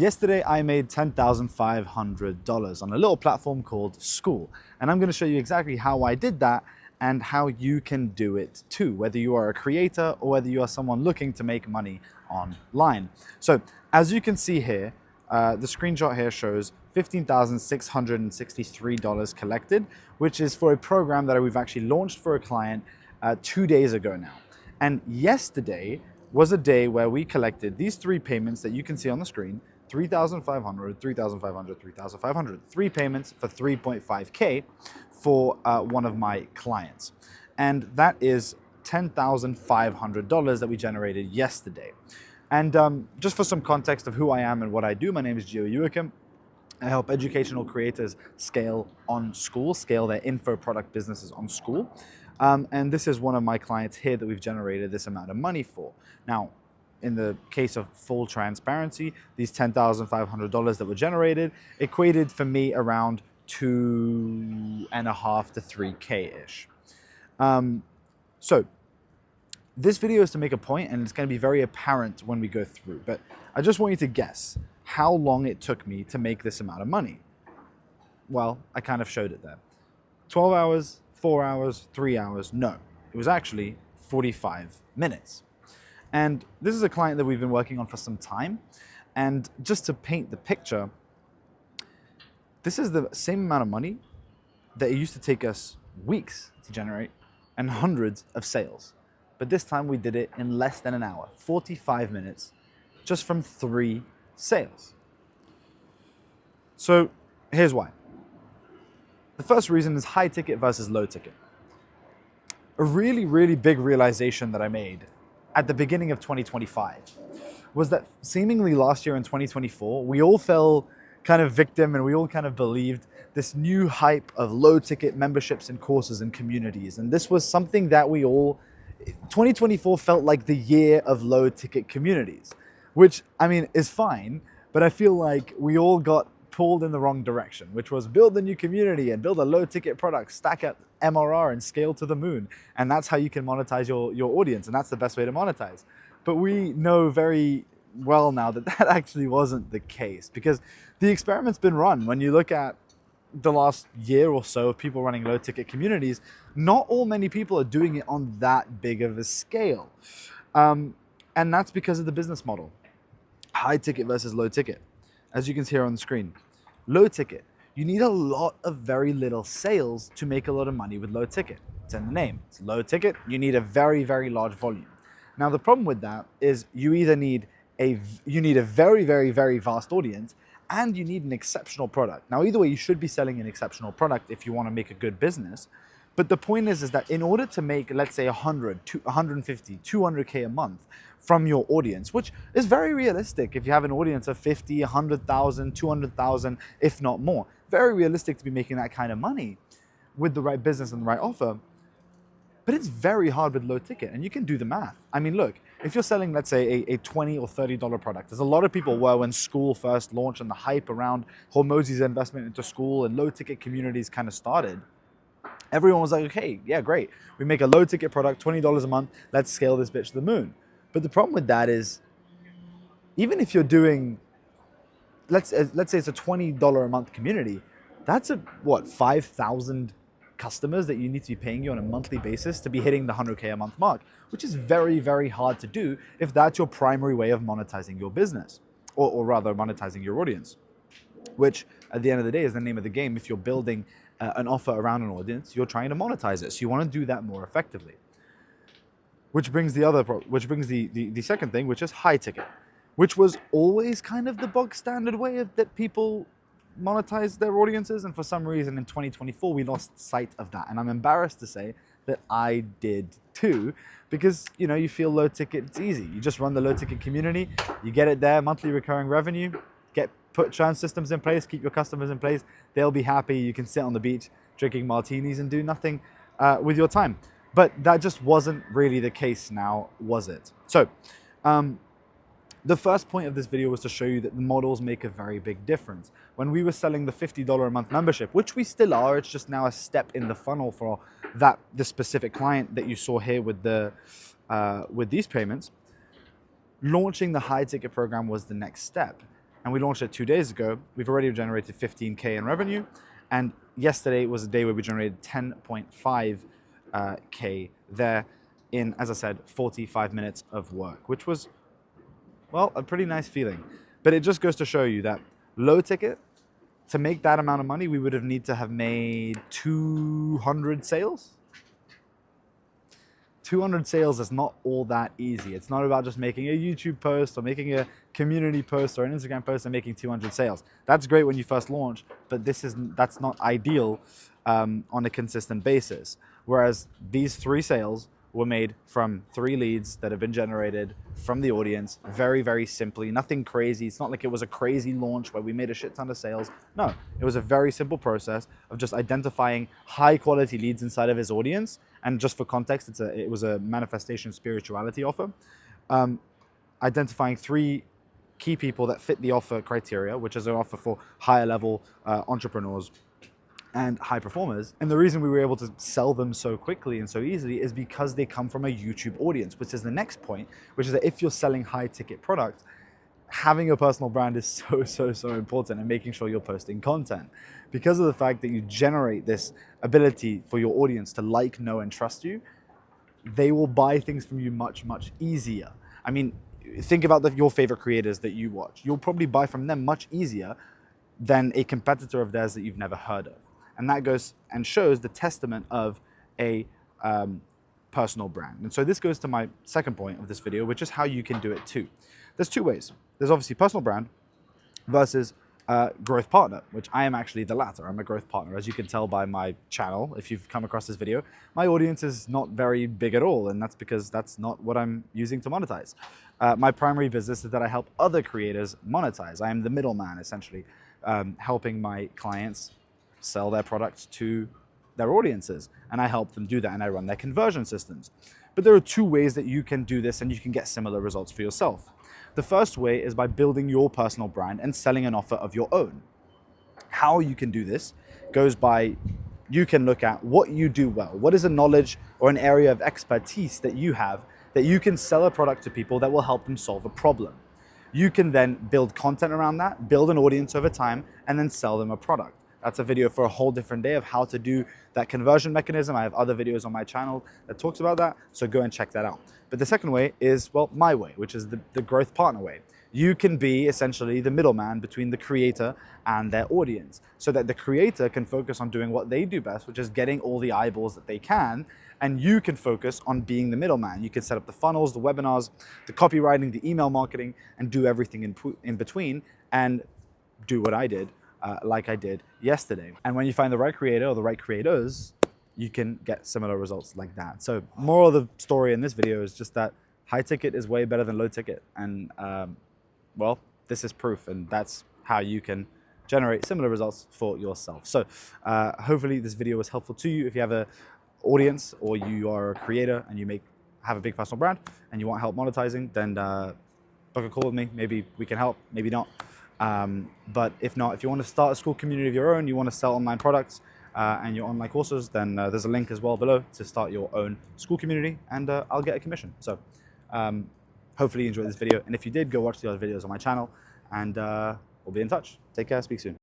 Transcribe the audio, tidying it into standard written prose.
Yesterday, I made $10,500 on a little platform called Skool. And I'm going to show you exactly how I did that and how you can do it too, whether you are a creator or whether you are someone looking to make money online. So as you can see here, the screenshot here shows $15,663 collected, which is for a program that we've actually launched for a client 2 days ago now. And yesterday was a day where we collected these three payments that you can see on the screen: 3,500, 3,500, 3,500. Three payments for 3.5K for one of my clients. And that is $10,500 that we generated yesterday. And just for some context of who I am and what I do, my name is Gio Joachim. I help educational creators scale on Skool, scale their info product businesses on Skool. And this is one of my clients here that we've generated this amount of money for. Now, in the case of full transparency, these $10,500 that were generated equated for me around 2.5 to 3K-ish. So this video is to make a point, and it's going to be very apparent when we go through, but I just want you to guess how long it took me to make this amount of money. Well, I kind of showed it there. 12 hours, 4 hours, 3 hours. No, it was actually 45 minutes. And this is a client that we've been working on for some time. And just to paint the picture, this is the same amount of money that it used to take us weeks to generate and hundreds of sales. But this time we did it in less than an hour, 45 minutes, just from 3 sales. So here's why. The first reason is high ticket versus low ticket. A really, really big realization that I made at the beginning of 2025 was that seemingly last year in 2024, we all fell kind of victim and we all kind of believed this new hype of low ticket memberships and courses and communities. And this was something that 2024 felt like the year of low ticket communities, which I mean is fine, but I feel like we all got pulled in the wrong direction, which was build a new community and build a low ticket product, stack up MRR and scale to the moon. And that's how you can monetize your audience. And that's the best way to monetize. But we know very well now that that actually wasn't the case, because the experiment's been run. When you look at the last year or so of people running low ticket communities, not all many people are doing it on that big of a scale. And that's because of the business model. High ticket versus low ticket. As you can see here on the screen, low ticket, you need a lot of very little sales to make a lot of money with low ticket. It's in the name, it's low ticket, you need a very, very large volume. Now the problem with that is you either need a very, very, very vast audience, and you need an exceptional product. Now either way, you should be selling an exceptional product if you want to make a good business. But the point is that in order to make, let's say 100, 150, 200K a month from your audience, which is very realistic if you have an audience of 50, 100,000, 200,000, if not more, very realistic to be making that kind of money with the right business and the right offer. But it's very hard with low ticket, and you can do the math. I mean, look, if you're selling, let's say a $20 or $30 product, as a lot of people were when Skool first launched and the hype around Hormozi's investment into Skool and low ticket communities kind of started, everyone was like, okay, yeah, great. We make a low ticket product, $20 a month. Let's scale this bitch to the moon. But the problem with that is, even if you're doing, let's say it's a $20 a month community, that's 5,000 customers that you need to be paying you on a monthly basis to be hitting the 100K a month mark, which is very, very hard to do if that's your primary way of monetizing your business, or rather monetizing your audience, which at the end of the day is the name of the game. If you're building an offer around an audience, you're trying to monetize it. So you want to do that more effectively. Which brings the second thing, which is high ticket, which was always kind of the bog standard way that people monetize their audiences. And for some reason in 2024, we lost sight of that. And I'm embarrassed to say that I did too, because you feel low ticket, it's easy. You just run the low ticket community, you get it there, monthly recurring revenue, put churn systems in place, keep your customers in place, they'll be happy. You can sit on the beach drinking martinis and do nothing with your time. But that just wasn't really the case now, was it? So the first point of this video was to show you that the models make a very big difference. When we were selling the $50 a month membership, which we still are, it's just now a step in the funnel for the specific client that you saw here with these payments. Launching the high ticket program was the next step. and we launched it 2 days ago, we've already generated 15K in revenue. And yesterday was a day where we generated 10.5K there in, as I said, 45 minutes of work, which was, well, a pretty nice feeling. But it just goes to show you that low ticket, to make that amount of money, we would have need to have made 200 sales. 200 sales is not all that easy. It's not about just making a YouTube post or making a community post or an Instagram post and making 200 sales. That's great when you first launch, but that's not ideal on a consistent basis. Whereas these 3 sales were made from 3 leads that have been generated from the audience very, very simply. Nothing crazy. It's not like it was a crazy launch where we made a shit ton of sales. No, it was a very simple process of just identifying high quality leads inside of his audience. And just for context, it was a manifestation spirituality offer. Identifying 3 key people that fit the offer criteria, which is an offer for higher level entrepreneurs and high performers. And the reason we were able to sell them so quickly and so easily is because they come from a YouTube audience, which is the next point, which is that if you're selling high ticket product, having a personal brand is so important, and making sure you're posting content. Because of the fact that you generate this ability for your audience to like, know, and trust you, they will buy things from you much easier. I mean, think about your favorite creators that you watch. You'll probably buy from them much easier than a competitor of theirs that you've never heard of. And that goes and shows the testament of a personal brand. And so this goes to my second point of this video, which is how you can do it too. There's 2 ways. There's obviously personal brand versus growth partner, which I am actually the latter. I'm a growth partner. As you can tell by my channel, if you've come across this video, my audience is not very big at all. And that's because that's not what I'm using to monetize. My primary business is that I help other creators monetize. I am the middleman, essentially, helping my clients sell their products to their audiences, and I help them do that, and I run their conversion systems. But there are 2 ways that you can do this and you can get similar results for yourself. The first way is by building your personal brand and selling an offer of your own. How you can do this goes by, you can look at what you do well. What is a knowledge or an area of expertise that you have that you can sell a product to people that will help them solve a problem? You can then build content around that, build an audience over time, and then sell them a product. That's a video for a whole different day of how to do that conversion mechanism. I have other videos on my channel that talks about that, so go and check that out. But the second way is, well, my way, which is the growth partner way. You can be essentially the middleman between the creator and their audience, so that the creator can focus on doing what they do best, which is getting all the eyeballs that they can, and you can focus on being the middleman. You can set up the funnels, the webinars, the copywriting, the email marketing, and do everything in between, and do what I did. Like I did yesterday. And when you find the right creator or the right creators, you can get similar results like that. So moral of the story in this video is just that high ticket is way better than low ticket. And well, this is proof, and that's how you can generate similar results for yourself. So hopefully this video was helpful to you. If you have an audience or you are a creator and you have a big personal brand and you want help monetizing, then book a call with me. Maybe we can help, maybe not. But if not, if you want to start a school community of your own, you want to sell online products and your online courses, then there's a link as well below to start your own school community, and I'll get a commission. So hopefully you enjoyed this video. And if you did, go watch the other videos on my channel, and we'll be in touch. Take care. Speak soon.